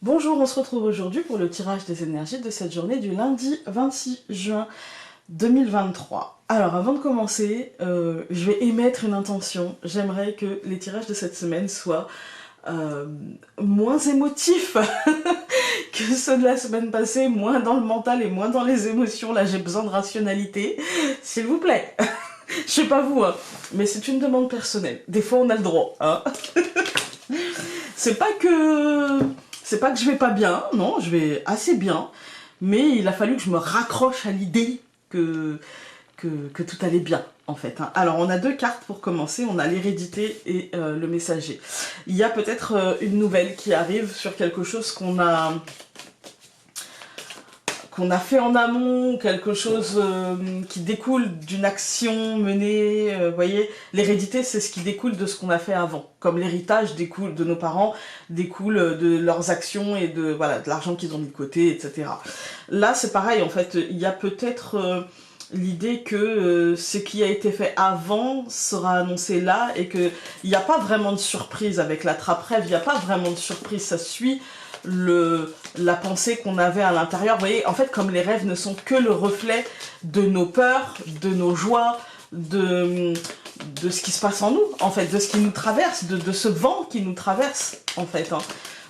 Bonjour, on se retrouve aujourd'hui pour le tirage des énergies de cette journée du lundi 26 juin 2023. Alors avant de commencer, je vais émettre une intention. J'aimerais que les tirages de cette semaine soient moins émotifs que ceux de la semaine passée, moins dans le mental et moins dans les émotions. Là j'ai besoin de rationalité, s'il vous plaît. Je sais pas vous, hein, mais c'est une demande personnelle. Des fois on a le droit, hein. C'est pas que je vais pas bien, non, je vais assez bien, mais il a fallu que je me raccroche à l'idée que tout allait bien, en fait. Hein. Alors, on a deux cartes pour commencer, on a l'hérédité et le messager. Il y a peut-être une nouvelle qui arrive sur quelque chose qu'on a fait en amont, quelque chose qui découle d'une action menée, vous voyez, l'hérédité c'est ce qui découle de ce qu'on a fait avant, comme l'héritage découle de nos parents, découle de leurs actions et de voilà, de l'argent qu'ils ont mis de côté, etc. Là c'est pareil en fait, il y a peut-être l'idée que ce qui a été fait avant sera annoncé là et qu'il n'y a pas vraiment de surprise avec la trappe-rêve, il n'y a pas vraiment de surprise, ça suit la pensée qu'on avait à l'intérieur. Vous voyez, en fait, comme les rêves ne sont que le reflet de nos peurs, de nos joies, de ce qui se passe en nous, en fait, de ce qui nous traverse, de ce vent qui nous traverse, en fait. Hein.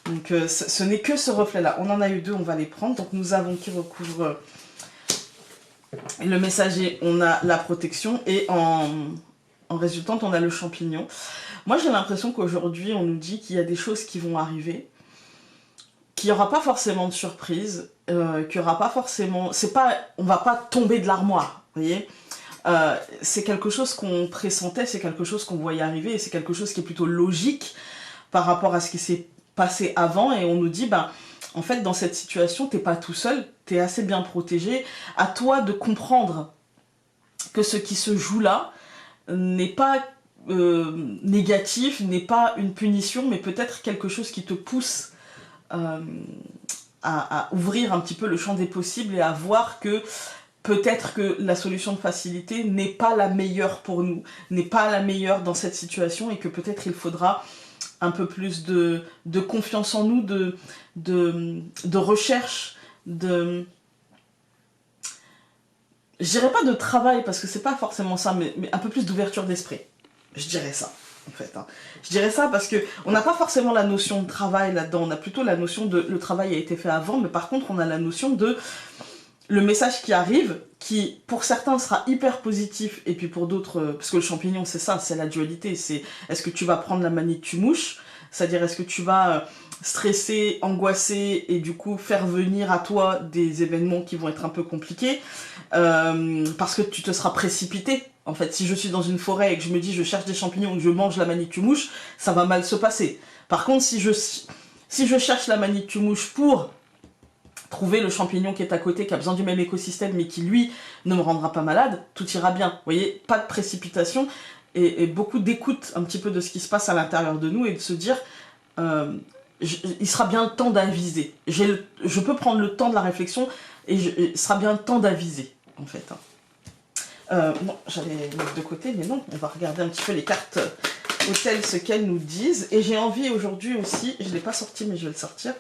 Donc, ce n'est que ce reflet-là. On en a eu deux, on va les prendre. Donc, nous avons qui recouvre le messager, on a la protection, et en résultante, on a le champignon. Moi, j'ai l'impression qu'aujourd'hui, on nous dit qu'il y a des choses qui vont arriver, qu'il n'y aura pas forcément de surprise, qu'il n'y aura pas forcément... on va pas tomber de l'armoire, vous voyez. C'est quelque chose qu'on pressentait, c'est quelque chose qu'on voyait arriver, et c'est quelque chose qui est plutôt logique par rapport à ce qui s'est passé avant, et on nous dit, ben, en fait, dans cette situation, t'es pas tout seul, t'es assez bien protégé, à toi de comprendre que ce qui se joue là n'est pas négatif, n'est pas une punition, mais peut-être quelque chose qui te pousse à ouvrir un petit peu le champ des possibles et à voir que peut-être que la solution de facilité n'est pas la meilleure pour nous, n'est pas la meilleure dans cette situation et que peut-être il faudra un peu plus de confiance en nous, de recherche, je dirais pas de travail parce que c'est pas forcément ça, mais un peu plus d'ouverture d'esprit, je dirais ça. En fait, hein. Je dirais ça parce que on n'a pas forcément la notion de travail là-dedans, on a plutôt la notion de le travail a été fait avant, mais par contre on a la notion de le message qui arrive, qui pour certains sera hyper positif, et puis pour d'autres, parce que le champignon c'est ça, c'est la dualité, c'est est-ce que tu vas prendre la manite tu mouches, c'est-à-dire est-ce que tu vas stresser, angoisser, et du coup faire venir à toi des événements qui vont être un peu compliqués, parce que tu te seras précipité. En fait, si je suis dans une forêt et que je me dis je cherche des champignons et que je mange la manitue-mouche, ça va mal se passer. Par contre, si je cherche la manitue-mouche pour trouver le champignon qui est à côté, qui a besoin du même écosystème, mais qui, lui, ne me rendra pas malade, tout ira bien. Vous voyez, pas de précipitation et beaucoup d'écoute un petit peu de ce qui se passe à l'intérieur de nous et de se dire, il sera bien le temps d'aviser. Je peux prendre le temps de la réflexion et il sera bien le temps d'aviser, en fait. Hein. Bon, j'allais les mettre de côté, mais non, on va regarder un petit peu les cartes hôtels, ce qu'elles nous disent. Et j'ai envie aujourd'hui aussi, je ne l'ai pas sorti, mais je vais le sortir.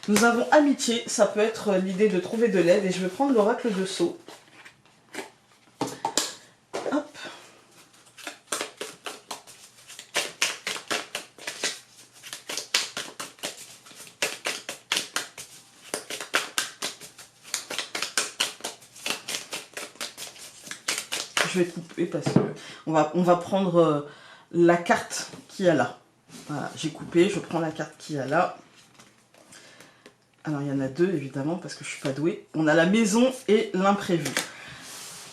Nous avons amitié, ça peut être l'idée de trouver de l'aide, et je vais prendre l'oracle de Sceaux. Hop. Je vais couper parce que on va prendre la carte qu'il y a là. Voilà, j'ai coupé, je prends la carte qu'il y a là. Alors il y en a deux évidemment parce que je suis pas douée. On a la maison et l'imprévu.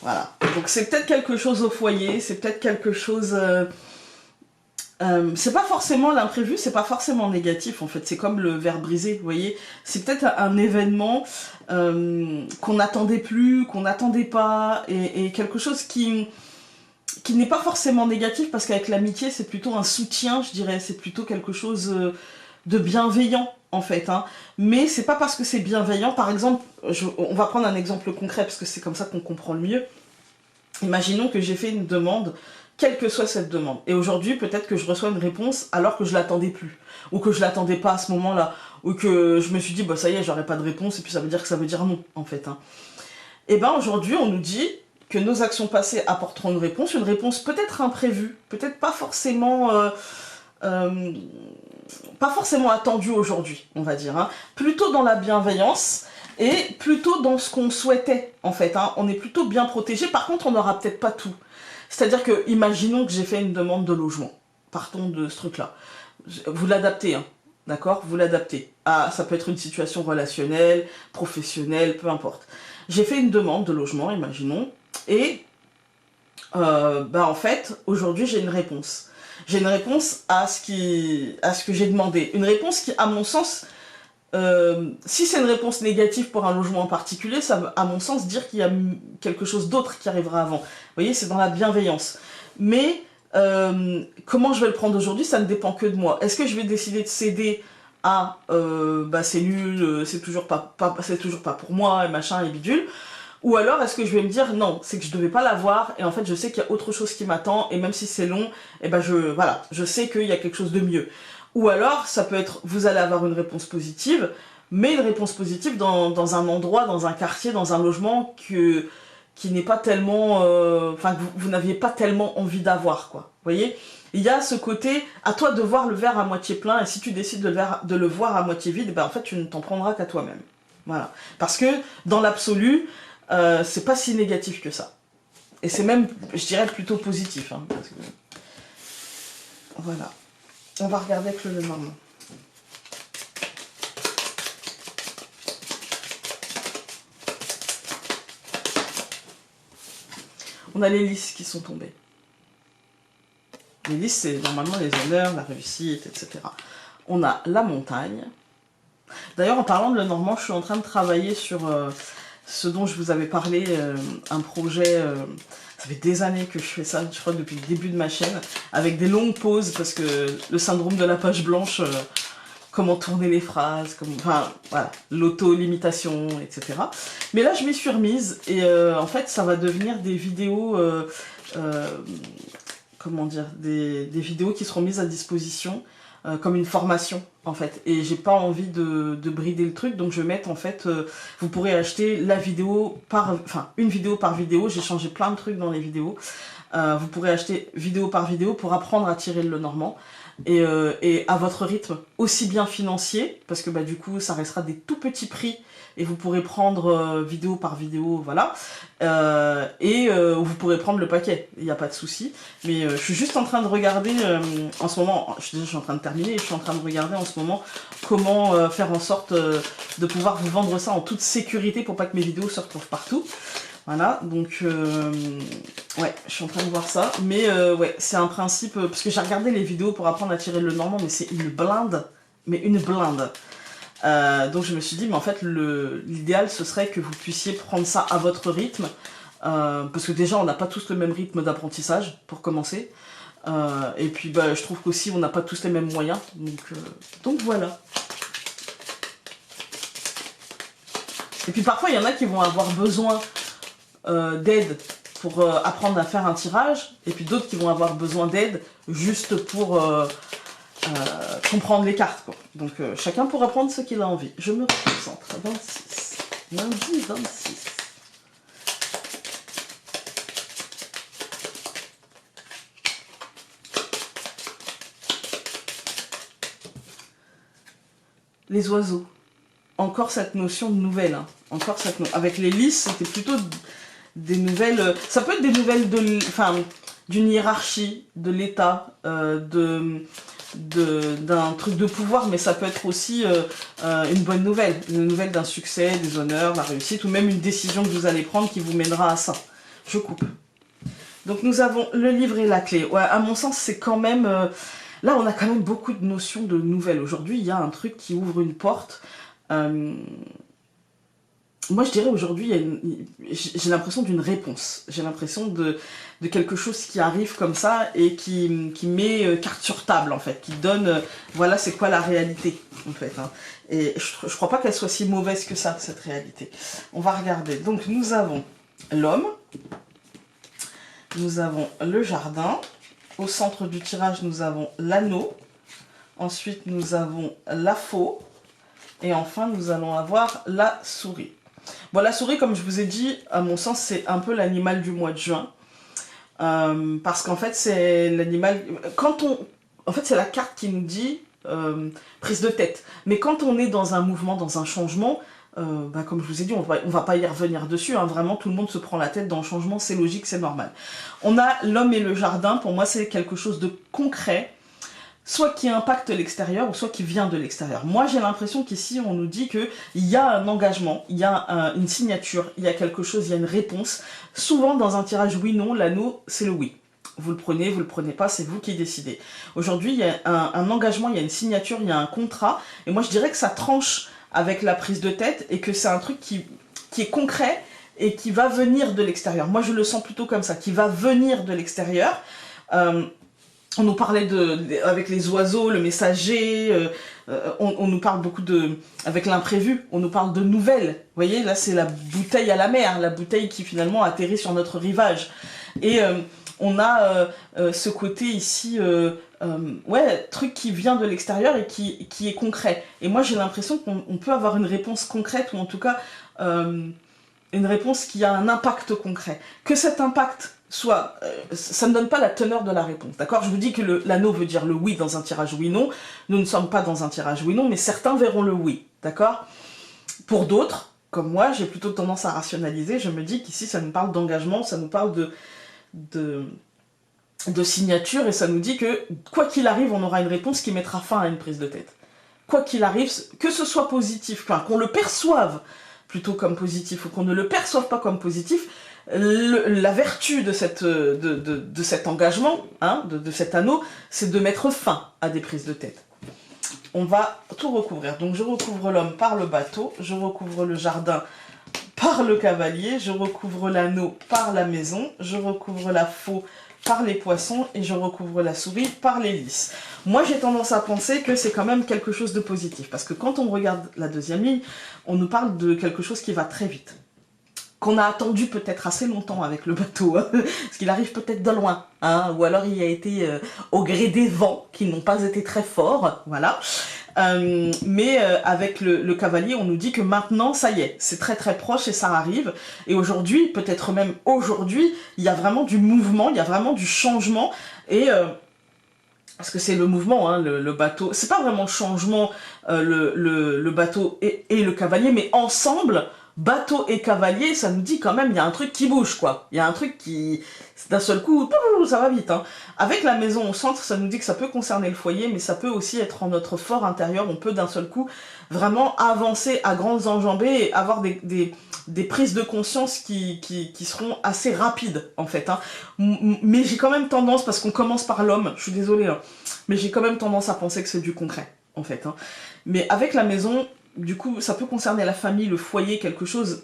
Voilà, donc c'est peut-être quelque chose au foyer, c'est peut-être quelque chose... c'est pas forcément l'imprévu, c'est pas forcément négatif en fait, c'est comme le verre brisé, vous voyez. C'est peut-être un événement qu'on n'attendait plus, qu'on n'attendait pas, et quelque chose qui n'est pas forcément négatif, parce qu'avec l'amitié c'est plutôt un soutien, je dirais, c'est plutôt quelque chose de bienveillant en fait. Hein. Mais c'est pas parce que c'est bienveillant, par exemple, on va prendre un exemple concret parce que c'est comme ça qu'on comprend le mieux. Imaginons que j'ai fait une demande, quelle que soit cette demande. Et aujourd'hui, peut-être que je reçois une réponse alors que je l'attendais plus. Ou que je l'attendais pas à ce moment-là. ou que je me suis dit, bah ça y est, j'aurai pas de réponse, et puis ça veut dire que ça veut dire non, en fait. Hein. Et ben aujourd'hui, on nous dit que nos actions passées apporteront une réponse peut-être imprévue, peut-être pas forcément attendue aujourd'hui, on va dire. Hein. Plutôt dans la bienveillance, et plutôt dans ce qu'on souhaitait, en fait. Hein. On est plutôt bien protégé, par contre, on n'aura peut-être pas tout. C'est-à-dire que, imaginons que j'ai fait une demande de logement. Partons de ce truc-là. Vous l'adaptez, hein. D'accord? Vous l'adaptez. Ah, ça peut être une situation relationnelle, professionnelle, peu importe. J'ai fait une demande de logement, imaginons, et en fait, aujourd'hui, j'ai une réponse. J'ai une réponse à ce que j'ai demandé. Une réponse qui, à mon sens, si c'est une réponse négative pour un logement en particulier, ça veut, à mon sens, dire qu'il y a quelque chose d'autre qui arrivera avant. Vous voyez, c'est dans la bienveillance. Mais comment je vais le prendre aujourd'hui, ça ne dépend que de moi. Est-ce que je vais décider de céder à c'est nul, c'est toujours pas pour moi, et machin, et bidule, ou alors est-ce que je vais me dire non, c'est que je devais pas l'avoir, et en fait je sais qu'il y a autre chose qui m'attend, et même si c'est long, et je sais qu'il y a quelque chose de mieux. Ou alors, ça peut être, vous allez avoir une réponse positive, mais une réponse positive dans un endroit, dans un quartier, dans un logement qui n'est pas tellement... que vous n'aviez pas tellement envie d'avoir, quoi. Vous voyez? Il y a ce côté, à toi de voir le verre à moitié plein, et si tu décides de le voir à moitié vide, en fait, tu ne t'en prendras qu'à toi-même. Voilà. Parce que, dans l'absolu, c'est pas si négatif que ça. Et c'est même, je dirais, plutôt positif. Hein, parce que... Voilà. On va regarder avec le Lenormand. On a les lys qui sont tombés. Les lys, c'est normalement les honneurs, la réussite, etc. On a la montagne. D'ailleurs, en parlant de Lenormand, je suis en train de travailler sur ce dont je vous avais parlé, un projet... ça fait des années que je fais ça, je crois depuis le début de ma chaîne, avec des longues pauses, parce que le syndrome de la page blanche, comment tourner les phrases, enfin voilà, l'auto-limitation, etc. Mais là je m'y suis remise, et en fait ça va devenir des vidéos, comment dire, des vidéos qui seront mises à disposition, comme une formation en fait, et j'ai pas envie de brider le truc, donc je vais mettre en fait, vous pourrez acheter la vidéo une vidéo par vidéo, j'ai changé plein de trucs dans les vidéos, vous pourrez acheter vidéo par vidéo pour apprendre à tirer le Lenormand, et à votre rythme, aussi bien financier, parce que du coup ça restera des tout petits prix, et vous pourrez prendre vidéo par vidéo, voilà, vous pourrez prendre le paquet, il n'y a pas de souci. Mais je suis juste en train de regarder en ce moment, je suis en train de terminer, et je suis en train de regarder en ce moment comment faire en sorte de pouvoir vous vendre ça en toute sécurité pour pas que mes vidéos se retrouvent partout. Voilà, donc ouais, je suis en train de voir ça, mais ouais, c'est un principe, parce que j'ai regardé les vidéos pour apprendre à tirer le Lenormand, mais c'est une blinde, mais une blinde. Donc je me suis dit, mais en fait, l'idéal, ce serait que vous puissiez prendre ça à votre rythme, parce que déjà, on n'a pas tous le même rythme d'apprentissage, pour commencer, et puis je trouve qu'aussi, on n'a pas tous les mêmes moyens, donc voilà. Et puis parfois, il y en a qui vont avoir besoin d'aide pour apprendre à faire un tirage, et puis d'autres qui vont avoir besoin d'aide juste pour comprendre les cartes, quoi. Donc chacun pourra prendre ce qu'il a envie. Je me concentre. 26. Lundi 26. Les oiseaux. Encore cette notion de nouvelle. Hein. Encore cette avec les lys, c'était plutôt des nouvelles... ça peut être des nouvelles d'une hiérarchie, de l'État, d'un truc de pouvoir, mais ça peut être aussi une bonne nouvelle. Une nouvelle d'un succès, des honneurs, la réussite, ou même une décision que vous allez prendre qui vous mènera à ça. Je coupe. Donc nous avons le livre et la clé. Ouais, à mon sens, c'est quand même... là, on a quand même beaucoup de notions de nouvelles. Aujourd'hui, il y a un truc qui ouvre une porte... moi je dirais aujourd'hui, j'ai l'impression d'une réponse, j'ai l'impression de quelque chose qui arrive comme ça et qui met carte sur table en fait, qui donne, voilà c'est quoi la réalité en fait. Hein. Et je crois pas qu'elle soit si mauvaise que ça, cette réalité. On va regarder, donc nous avons l'homme, nous avons le jardin, au centre du tirage nous avons l'anneau, ensuite nous avons la faux, Et enfin, nous allons avoir la souris. Bon, la souris, comme je vous ai dit, à mon sens, c'est un peu l'animal du mois de juin. Parce qu'en fait, c'est l'animal... En fait, c'est la carte qui nous dit prise de tête. Mais quand on est dans un mouvement, dans un changement, comme je vous ai dit, on va pas y revenir dessus. Hein, vraiment, tout le monde se prend la tête dans le changement, c'est logique, c'est normal. On a l'homme et le jardin. Pour moi, c'est quelque chose de concret, soit qui impacte l'extérieur, ou soit qui vient de l'extérieur. Moi, j'ai l'impression qu'ici, on nous dit qu'il y a un engagement, il y a une signature, il y a quelque chose, il y a une réponse. Souvent, dans un tirage oui-non, l'anneau, c'est le oui. Vous le prenez pas, c'est vous qui décidez. Aujourd'hui, il y a un engagement, il y a une signature, il y a un contrat. Et moi, je dirais que ça tranche avec la prise de tête et que c'est un truc qui est concret et qui va venir de l'extérieur. Moi, je le sens plutôt comme ça, qui va venir de l'extérieur. On nous parlait avec les oiseaux, le messager, on nous parle beaucoup avec l'imprévu, on nous parle de nouvelles. Vous voyez, là, c'est la bouteille à la mer, la bouteille qui finalement atterrit sur notre rivage. Et on a ce côté ici, truc qui vient de l'extérieur et qui est concret. Et moi, j'ai l'impression qu'on peut avoir une réponse concrète, ou en tout cas, une réponse qui a un impact concret. Que cet impact soit... ça ne donne pas la teneur de la réponse, d'accord? Je vous dis que l'anneau veut dire le oui dans un tirage oui-non. Nous ne sommes pas dans un tirage oui-non, mais certains verront le oui, d'accord? Pour d'autres, comme moi, j'ai plutôt tendance à rationaliser. Je me dis qu'ici, ça nous parle d'engagement, ça nous parle de signature, et ça nous dit que, quoi qu'il arrive, on aura une réponse qui mettra fin à une prise de tête. Quoi qu'il arrive, que ce soit positif, qu'on le perçoive plutôt comme positif, ou qu'on ne le perçoive pas comme positif, la vertu de cet engagement, hein, de cet anneau, c'est de mettre fin à des prises de tête. On va tout recouvrir. Donc je recouvre l'homme par le bateau, je recouvre le jardin par le cavalier, je recouvre l'anneau par la maison, je recouvre la faux par les poissons et je recouvre la souris par les lys. Moi, j'ai tendance à penser que c'est quand même quelque chose de positif, parce que quand on regarde la deuxième ligne, on nous parle de quelque chose qui va très vite, qu'on a attendu peut-être assez longtemps avec le bateau, hein, parce qu'il arrive peut-être de loin, hein, ou alors il a été au gré des vents qui n'ont pas été très forts, voilà. Mais avec le cavalier, on nous dit que maintenant, ça y est, c'est très très proche et ça arrive. Et aujourd'hui, peut-être même aujourd'hui, il y a vraiment du mouvement, il y a vraiment du changement. Et parce que c'est le mouvement, hein, le bateau. C'est pas vraiment le changement, le bateau et le cavalier, mais ensemble, bateau et cavalier, ça nous dit quand même, il y a un truc qui bouge, quoi. Il y a un truc qui... D'un seul coup, ça va vite. Hein. Avec la maison au centre, ça nous dit que ça peut concerner le foyer, mais ça peut aussi être en notre fort intérieur. On peut d'un seul coup vraiment avancer à grandes enjambées et avoir des prises de conscience qui seront assez rapides, en fait. Hein. Mais j'ai quand même tendance, parce qu'on commence par l'homme, je suis désolée, hein, mais j'ai quand même tendance à penser que c'est du concret, en fait. Hein. Mais avec la maison, du coup, ça peut concerner la famille, le foyer, quelque chose...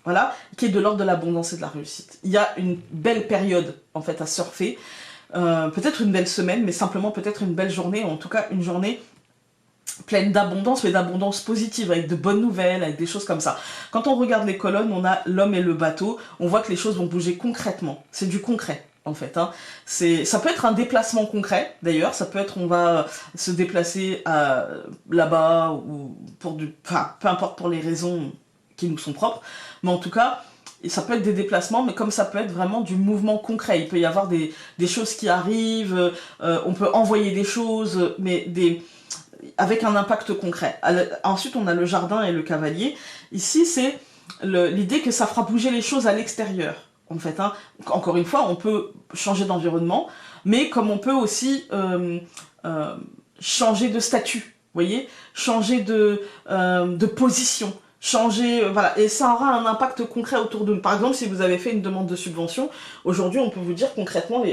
Voilà, qui est de l'ordre de l'abondance et de la réussite. Il y a une belle période, en fait, à surfer. Peut-être une belle semaine, mais simplement peut-être une belle journée, ou en tout cas une journée pleine d'abondance, mais d'abondance positive, avec de bonnes nouvelles, avec des choses comme ça. Quand on regarde les colonnes, on a l'homme et le bateau, on voit que les choses vont bouger concrètement. C'est du concret, en fait. Hein. Ça peut être un déplacement concret, d'ailleurs, ça peut être on va se déplacer là-bas, ou pour peu importe pour les raisons qui nous sont propres, mais en tout cas, ça peut être des déplacements, mais comme ça peut être vraiment du mouvement concret. Il peut y avoir des choses qui arrivent, on peut envoyer des choses, mais avec un impact concret. Ensuite, on a le jardin et le cavalier. Ici, c'est l'idée que ça fera bouger les choses à l'extérieur, en fait. Hein. Encore une fois, on peut changer d'environnement, mais comme on peut aussi changer de statut, vous voyez, changer de position, changer, voilà, et ça aura un impact concret autour de nous. Par exemple, si vous avez fait une demande de subvention, aujourd'hui, on peut vous dire concrètement,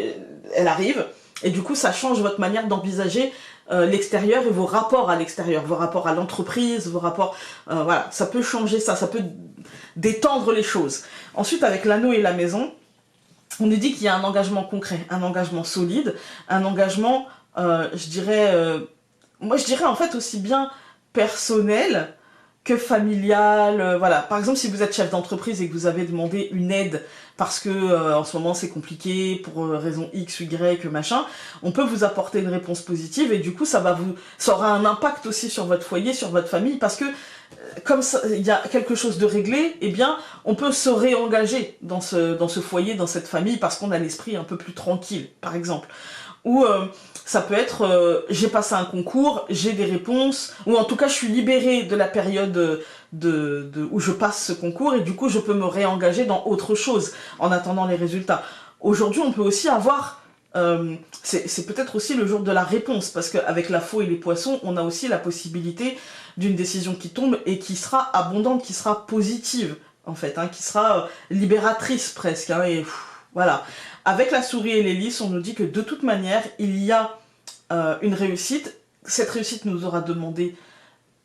elle arrive, et du coup, ça change votre manière d'envisager l'extérieur et vos rapports à l'extérieur, vos rapports à l'entreprise, vos rapports, voilà, ça peut changer ça peut détendre les choses. Ensuite, avec l'anneau et la maison, on nous dit qu'il y a un engagement concret, un engagement solide, un engagement, je dirais en fait aussi bien personnel que familial, voilà. Par exemple, si vous êtes chef d'entreprise et que vous avez demandé une aide parce que en ce moment c'est compliqué pour raison X ou Y, machin, on peut vous apporter une réponse positive et du coup ça aura un impact aussi sur votre foyer, sur votre famille, parce que comme il y a quelque chose de réglé, eh bien on peut se réengager dans ce foyer, dans cette famille, parce qu'on a l'esprit un peu plus tranquille, par exemple. Ou ça peut être j'ai passé un concours, j'ai des réponses, ou en tout cas je suis libérée de la période où je passe ce concours et du coup je peux me réengager dans autre chose en attendant les résultats. Aujourd'hui on peut aussi avoir, c'est peut-être aussi le jour de la réponse, parce qu'avec la faux et les poissons, on a aussi la possibilité d'une décision qui tombe et qui sera abondante, qui sera positive en fait, hein, qui sera libératrice presque, hein, et voilà. Avec la souris et l'hélice, on nous dit que de toute manière, il y a une réussite. Cette réussite nous aura demandé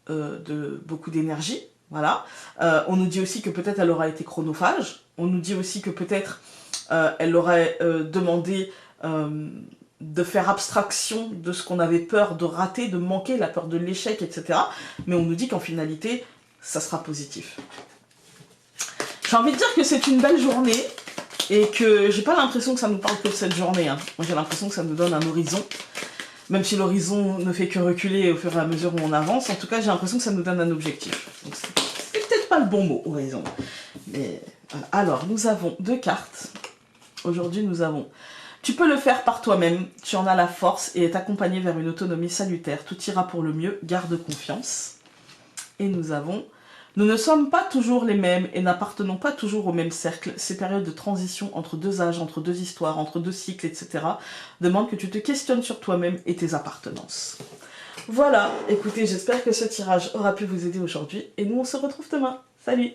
beaucoup d'énergie. Voilà. On nous dit aussi que peut-être elle aura été chronophage. On nous dit aussi que peut-être elle aurait demandé de faire abstraction de ce qu'on avait peur de rater, de manquer, la peur de l'échec, etc. Mais on nous dit qu'en finalité, ça sera positif. J'ai envie de dire que c'est une belle journée. Et que j'ai pas l'impression que ça nous parle que de cette journée. Hein. Moi j'ai l'impression que ça nous donne un horizon. Même si l'horizon ne fait que reculer au fur et à mesure où on avance. En tout cas j'ai l'impression que ça nous donne un objectif. Donc c'est peut-être pas le bon mot, horizon. Mais voilà. Alors nous avons 2 cartes. Aujourd'hui nous avons: tu peux le faire par toi-même, tu en as la force et est accompagné vers une autonomie salutaire. Tout ira pour le mieux, garde confiance. Et nous avons: nous ne sommes pas toujours les mêmes et n'appartenons pas toujours au même cercle. Ces périodes de transition entre 2 âges, entre 2 histoires, entre 2 cycles, etc. demandent que tu te questionnes sur toi-même et tes appartenances. Voilà, écoutez, j'espère que ce tirage aura pu vous aider aujourd'hui et nous on se retrouve demain. Salut!